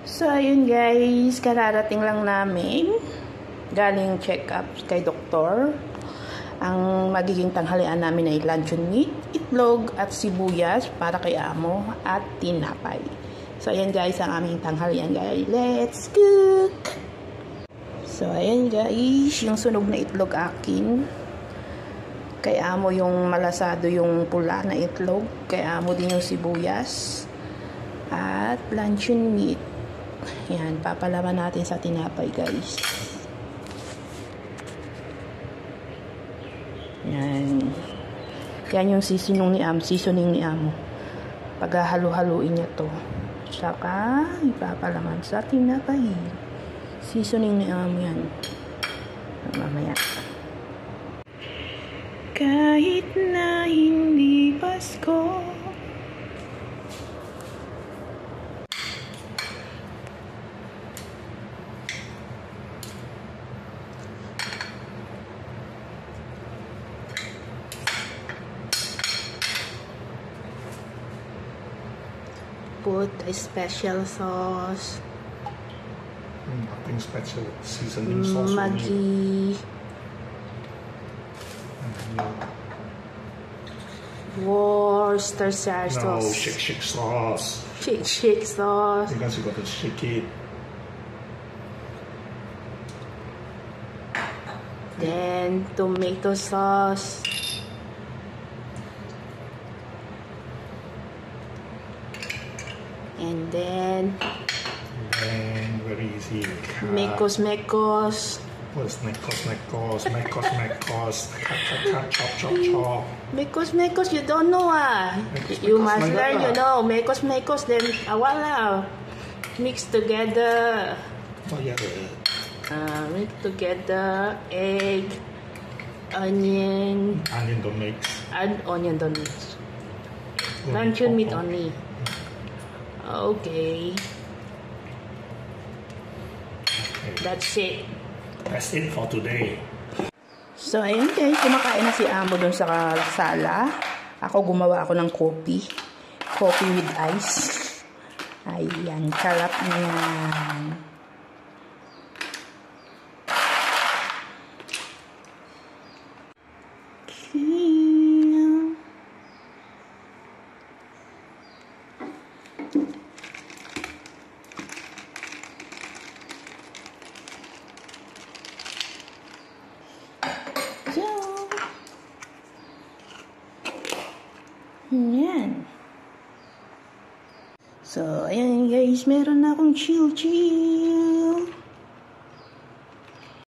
So, ayun guys, kararating lang namin galing check-up kay doktor. Ang magiging tanghalian namin ay luncheon meat, itlog at sibuyas para kay amo at tinapay. So, ayan guys, ang aming tanghalian guys. Let's cook! So, ayan guys, yung sunog na itlog akin. Kay amo yung malasado yung pula na itlog. Kay amo din yung sibuyas. At luncheon meat. Yan, papalaman natin sa tinapay guys. Yan. Yan yung seasoning ni amo. Paghahalo-haluin niya to. Saka ipapalaman sa tinapay. Seasoning ni amo yan. Mamaya. Kahit na hindi Pasko, put a special sauce. Nothing special. Seasoning sauce. Maggi. Worcestershire sauce. No, shake sauce. Shake sauce. Because you got to shake it. Then tomato sauce. And then very easy. mekos. What's mekos? Cut, chop. Mekos, you don't know you must learn, you know. Mekos, then awala. Mix together. Oh yeah. Mix together egg, onion. Onion don't mix. And onion don't mix. Luncheon meat only. Okay. That's it. That's it for today. So, ayun guys, kumakain na si amo dun sa sala. Ako gumawa ako ng coffee. Coffee with ice. Ayan, sarap niyan. Yan. So, ayan guys, meron na akong chill.